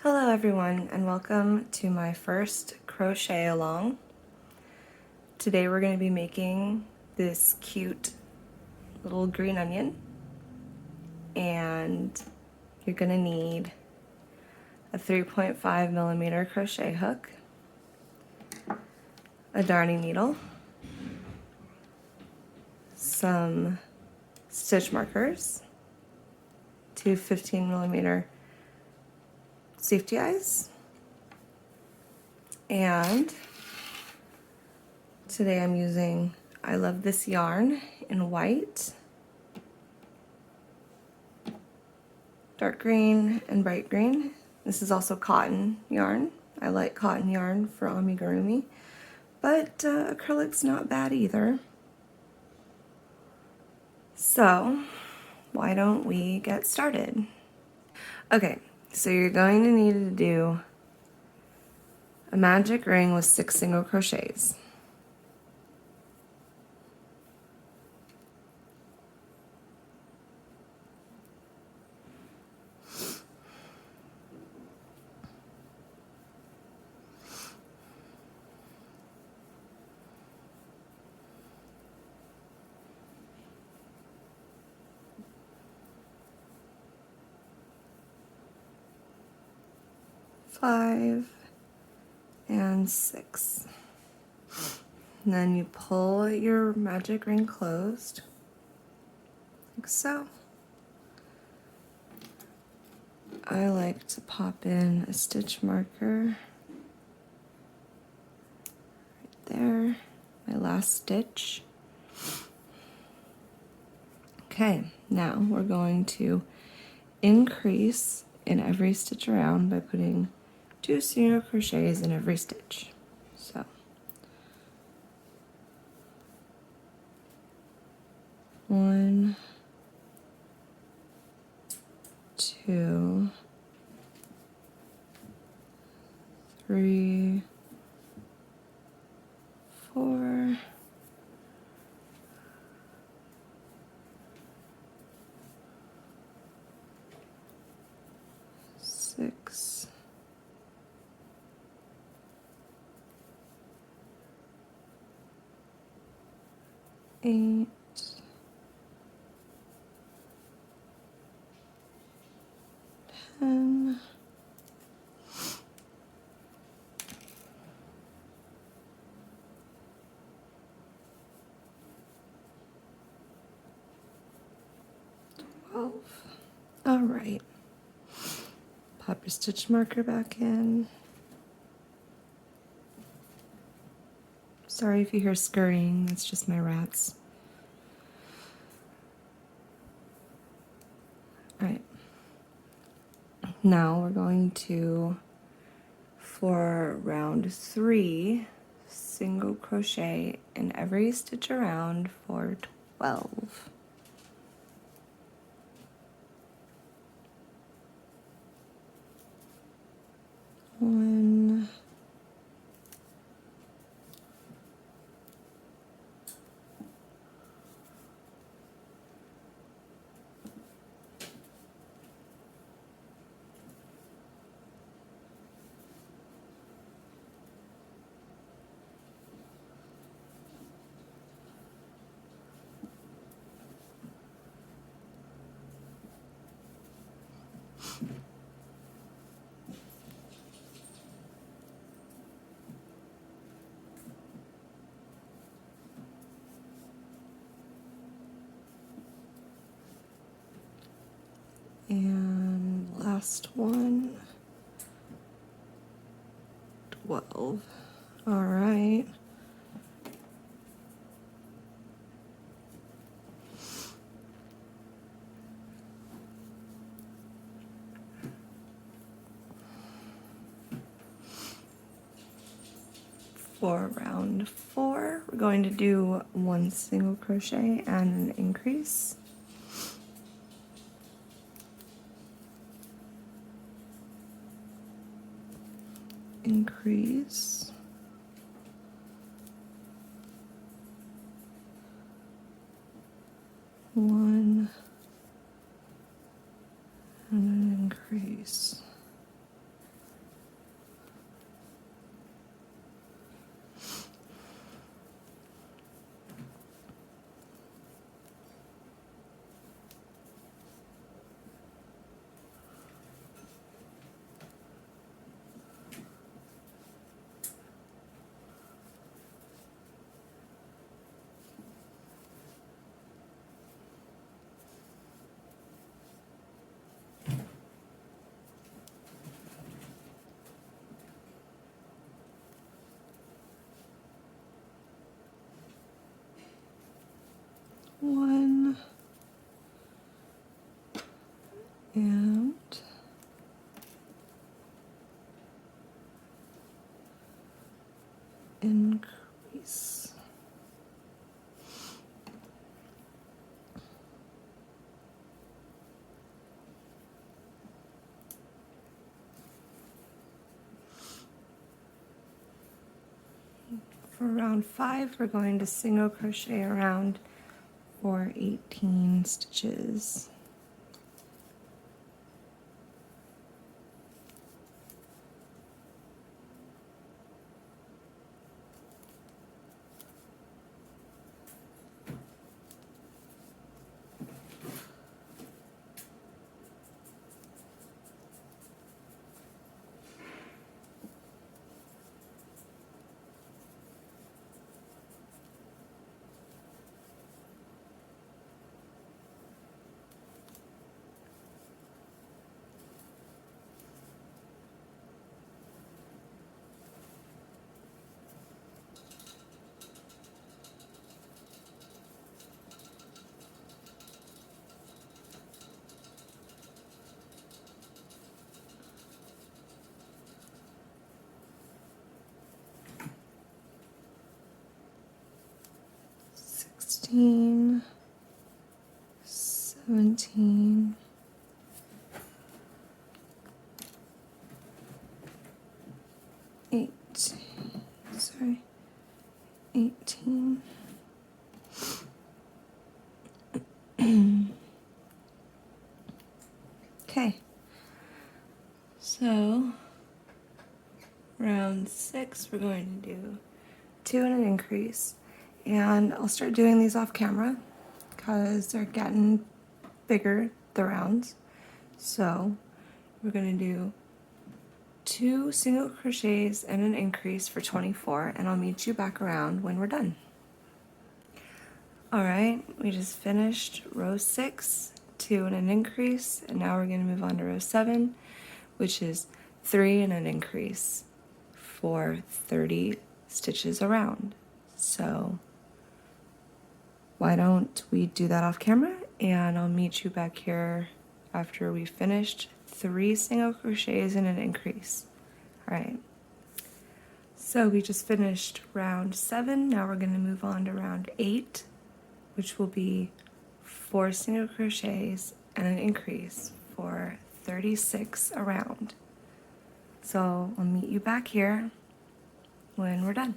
Hello everyone and welcome to my first crochet along. Today we're going to be making this cute little green onion, and you're going to need a 3.5mm crochet hook, a darning needle, some stitch markers, two 15mm safety eyes, and today I'm using I Love This yarn in white, dark green, and bright green. This is also cotton yarn. I like cotton yarn for amigurumi, but acrylic's not bad either. So why don't we get started? Okay, so you're going to need to do a magic ring with 6 single crochets. Five and 6. And then you pull your magic ring closed, like so. I like to pop in a stitch marker right there, my last stitch. Okay, now we're going to increase in every stitch around by putting 2 single crochets in every stitch. So 1, 2, 3, 4, 6, 8, 10, 12. All right. Pop your stitch marker back in. Sorry if you hear scurrying, it's just my rats. All right. Now we're going to, for round 3, single crochet in every stitch around for 12. One, and last one, 12. All right. For round 4, we're going to do 1 single crochet and an increase. Increase. One and an increase. and increase. For round 5, we're going to single crochet around for 18 stitches. Sixteen, 17, 18. Okay, so round 6 we're going to do 2 and an increase, and I'll start doing these off camera because they're getting bigger, the rounds. So we're going to do 2 single crochets and an increase for 24, and I'll meet you back around when we're done. Alright, we just finished row 6, 2 and an increase, and now we're going to move on to row 7, which is 3 and an increase for 30 stitches around. So why don't we do that off camera, and I'll meet you back here after we finished 3 single crochets and an increase. Alright, so we just finished round 7, now we're going to move on to round 8, which will be 4 single crochets and an increase for 36 around. So I'll meet you back here when we're done.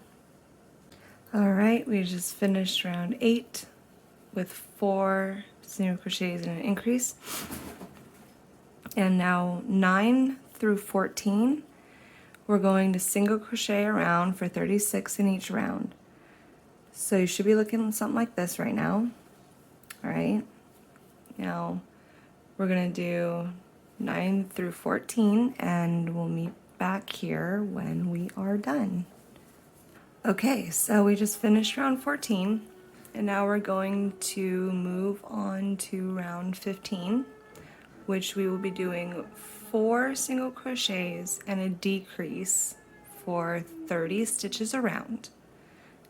Alright, we just finished round 8 with 4 single crochets and an increase. And now 9 through 14, we're going to single crochet around for 36 in each round. So you should be looking at something like this right now. Alright, now we're going to do 9 through 14, and we'll meet back here when we are done. Okay, so we just finished round 14, and now we're going to move on to round 15, which we will be doing 4 single crochets and a decrease for 30 stitches around.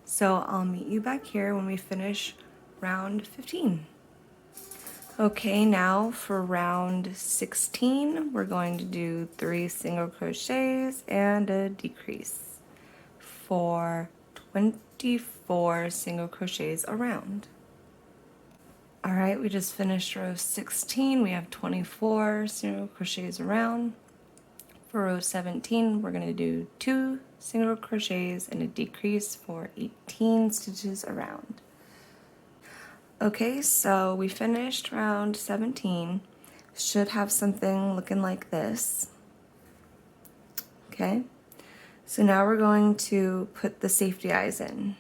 So I'll meet you back here when we finish round 15. Okay, now for round 16, we're going to do 3 single crochets and a decrease for 24 single crochets around. Alright, we just finished row 16. We have 24 single crochets around. For row 17, we're going to do 2 single crochets and a decrease for 18 stitches around. Okay, so we finished round 17. Should have something looking like this. Okay, so now we're going to put the safety eyes in.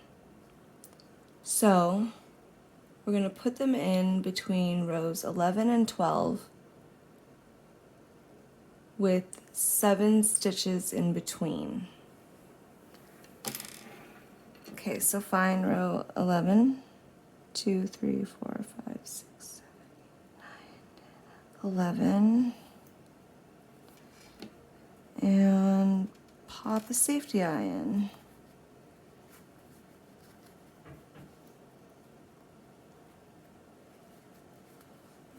So we're going to put them in between rows 11 and 12 with 7 stitches in between. Okay, so find row 11, 2, 3, 4, 5, 6, 7, 8, 9, 10, 11, and pop a safety eye in.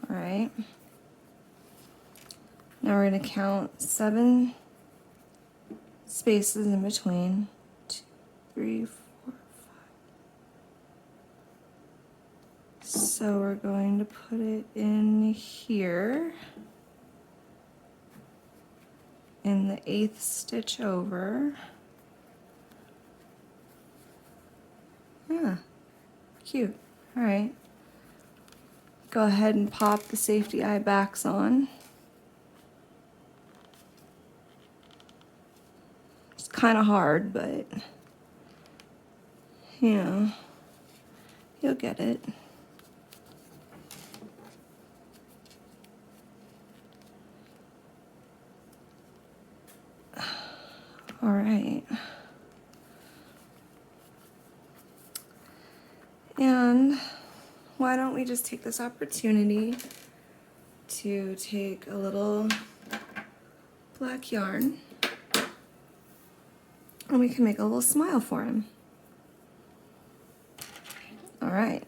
All right. going to count 7 spaces in between. 2, 3, 4, 5. So we're going to put it in here, in the 8th stitch over. Yeah, cute. All right. Go ahead and pop the safety eye backs on. It's kind of hard, but yeah, you'll get it. All right. And why don't we just take this opportunity to take a little black yarn and we can make a little smile for him. All right.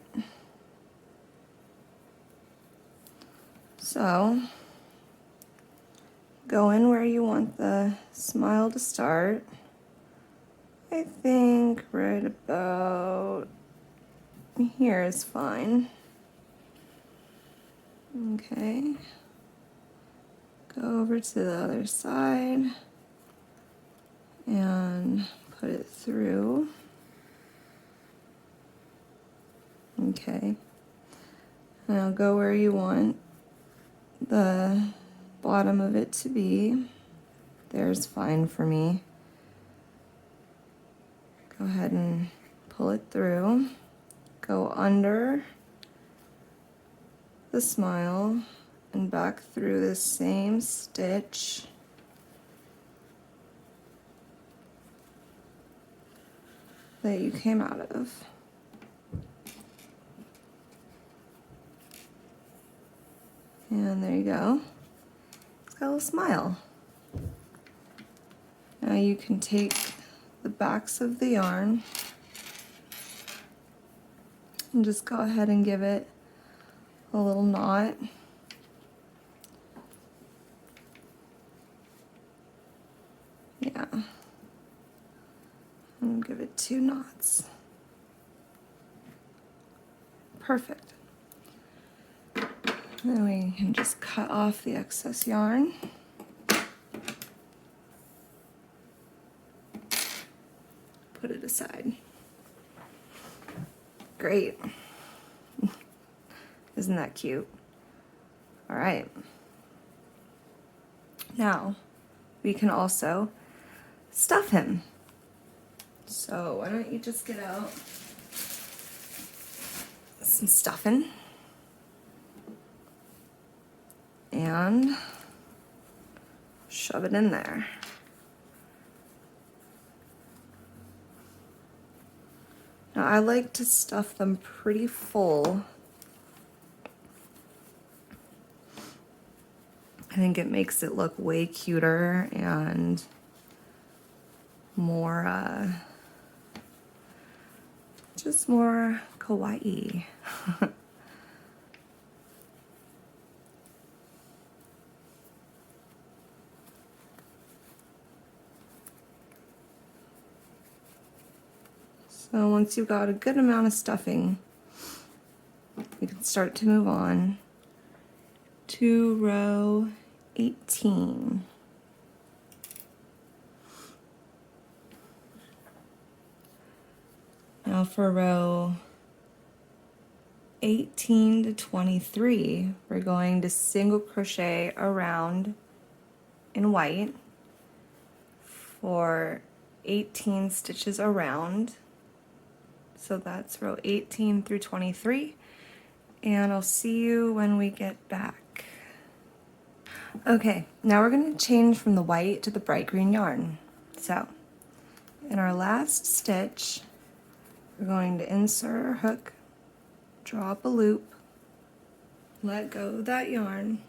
So go in where you want the smile to start. I think right about here is fine. Okay. Go over to the other side and put it through. Okay. Now go where you want the bottom of it to be. There's fine for me. Go ahead and pull it through. Go under the smile and back through the same stitch. That you came out of. And there you go. It's got a little smile. Now you can take the backs of the yarn and just go ahead and give it a little knot. Yeah. And give it 2 knots. Perfect. Then we can just cut off the excess yarn. Put it aside. Great. Isn't that cute? All right. Now, we can also stuff him. So why don't you just get out some stuffing and shove it in there. Now I like to stuff them pretty full. I think it makes it look way cuter and more, just more kawaii. So once you've got a good amount of stuffing, you can start to move on to row 18. Now for row 18 to 23, we're going to single crochet around in white for 18 stitches around. So that's row 18 through 23, and I'll see you when we get back. Okay, now we're going to change from the white to the bright green yarn. So in our last stitch, we're going to insert our hook, draw up a loop, let go of that yarn,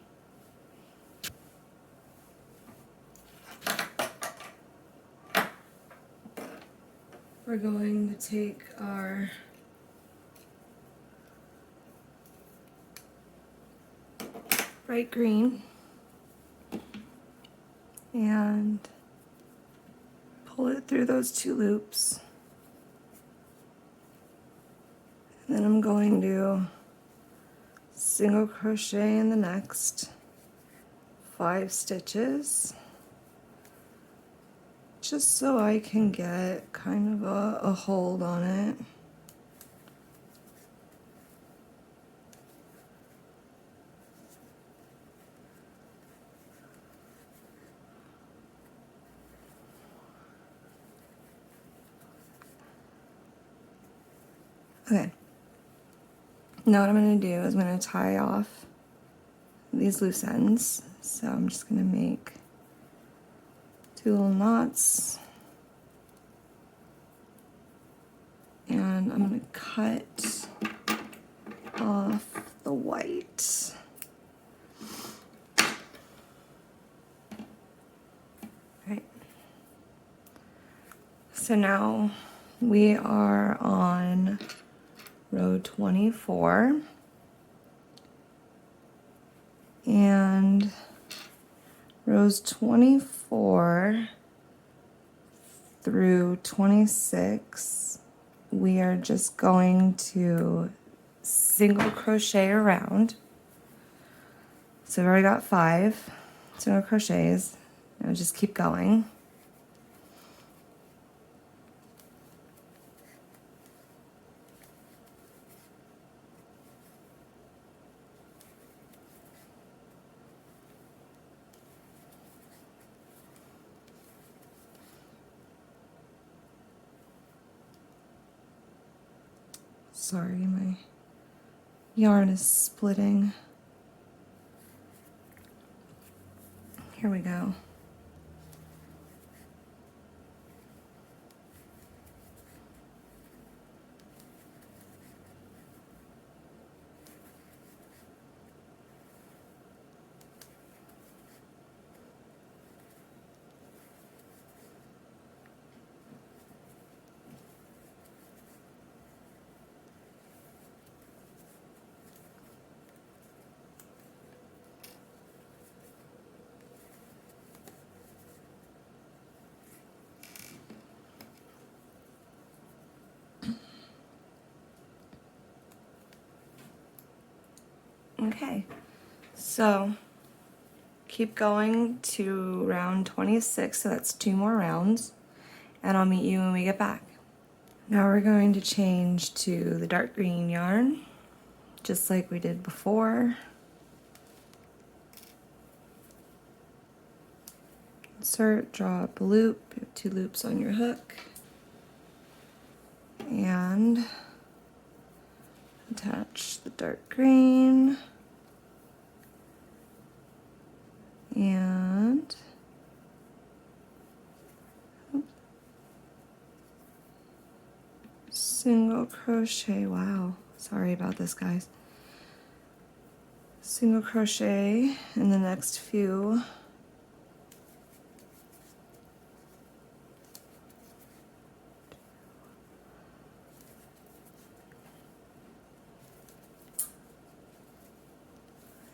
we're going to take our bright green and pull it through those 2 loops. And then I'm going to single crochet in the next 5 stitches, just so I can get kind of a hold on it. Okay, now what I'm going to do is I'm going to tie off these loose ends. So I'm just going to make 2 little knots, and I'm going to cut off the white. Right. So now we are on row 24, and rows 24 through 26, we are just going to single crochet around. So we've already got 5 single crochets. Now just keep going. Sorry, my yarn is splitting. Here we go. Okay, so keep going to round 26, so that's 2 more rounds, and I'll meet you when we get back. Now we're going to change to the dark green yarn, just like we did before. Insert, draw up a loop, you have 2 loops on your hook, and attach the dark green, and single crochet. Wow, sorry about this, guys. Single crochet in the next few.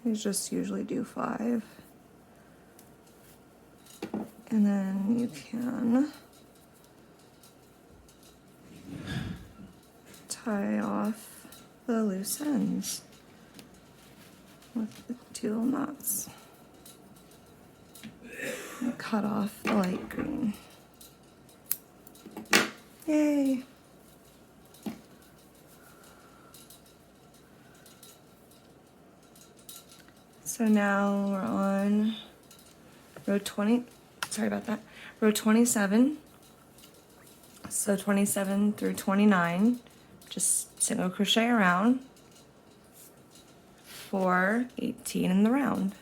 I just usually do 5. And then you can tie off the loose ends with the 2 little knots. And cut off the light green. Yay! So now we're on row 20, sorry about that, row 27. So 27 through 29, just single crochet around for 18 in the round.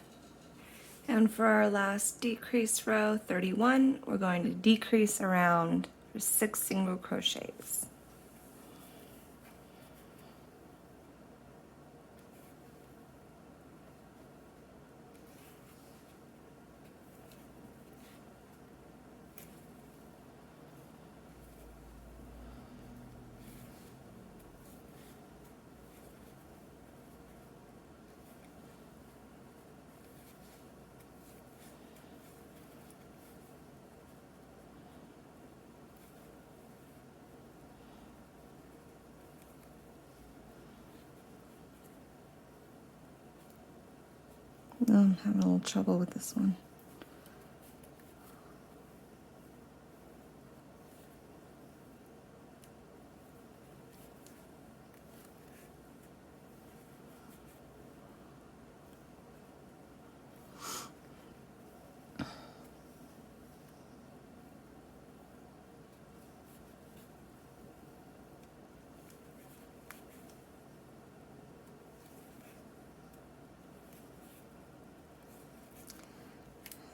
And for our last decrease row, 31, we're going to decrease around for 6 single crochets. No, I'm having a little trouble with this one.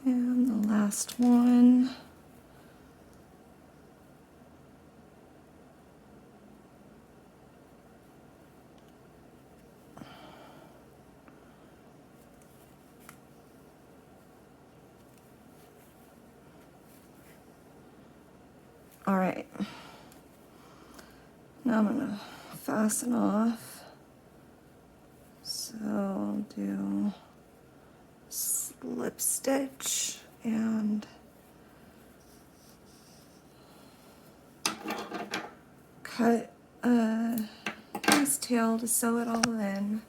And the last one. All right. Now I'm gonna fasten off. So I'll do slip stitch and cut a nice tail to sew it all in.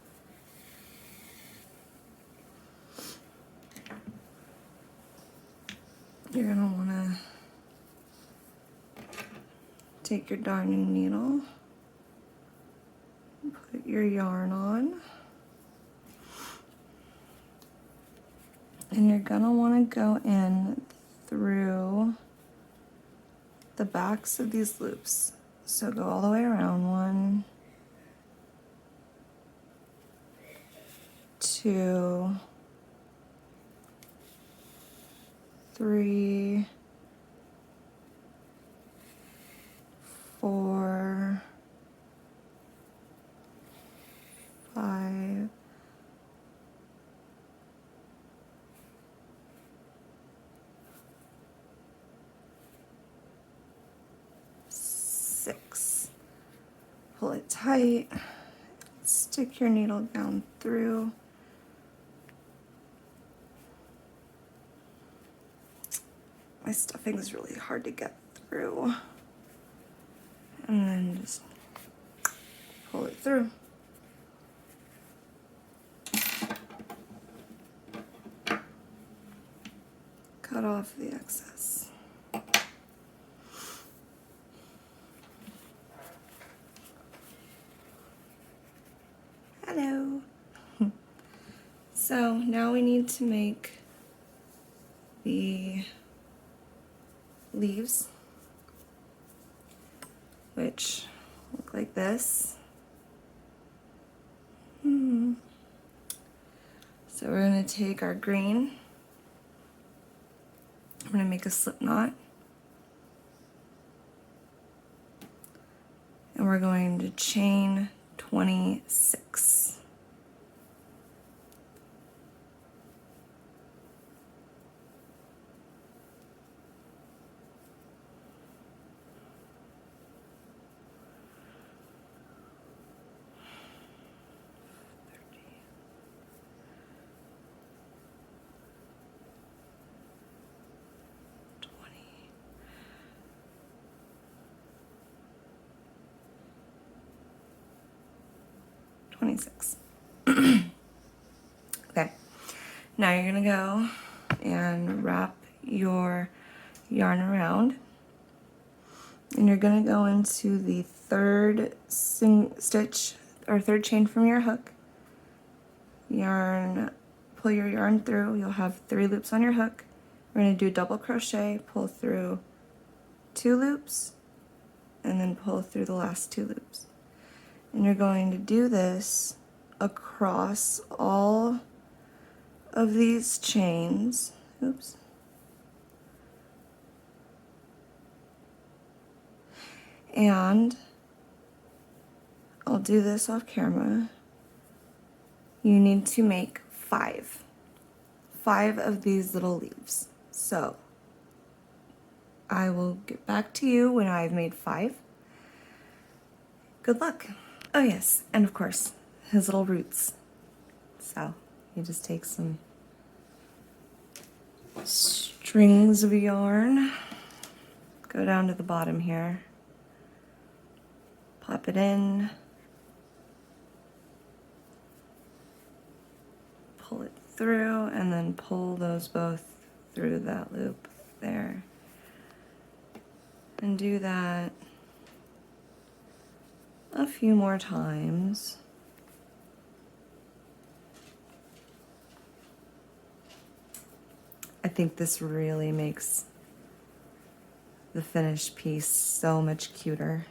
You're gonna wanna take your darning needle, put your yarn on, and you're gonna wanna go in through the backs of these loops. So go all the way around. 1, 2, 3, 4, 5, 6. Pull it tight. Stick your needle down through. My stuffing is really hard to get through. And then just pull it through. Cut off the excess. Hello. So now we need to make the leaves, which look like this. So we're going to take our green. I'm going to make a slip knot. And we're going to chain 26. Okay, now you're gonna go and wrap your yarn around, and you're gonna go into the third stitch or third chain from your hook. Pull your yarn through. You'll have 3 loops on your hook. We're gonna do double crochet, pull through 2 loops, and then pull through the last 2 loops. And you're going to do this across all of these chains. Oops. And I'll do this off camera. You need to make 5 of these little leaves. So I will get back to you when I've made 5. Good luck. Oh yes, and of course, his little roots. So you just take some strings of yarn, go down to the bottom here, pop it in, pull it through and then pull those both through that loop there. And do that a few more times. I think this really makes the finished piece so much cuter.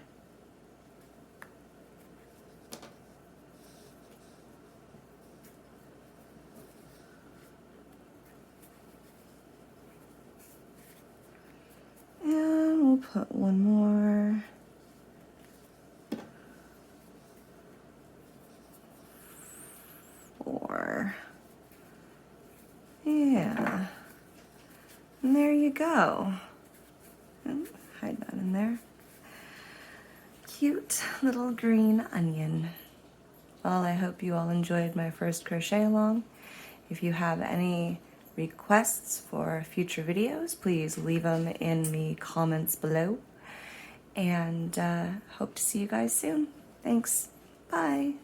And we'll put one more. Four. Yeah. And there you go. Hide that in there. Cute little green onion. Well, I hope you all enjoyed my first crochet along. If you have any requests for future videos, please leave them in the comments below. And hope to see you guys soon. Thanks. Bye.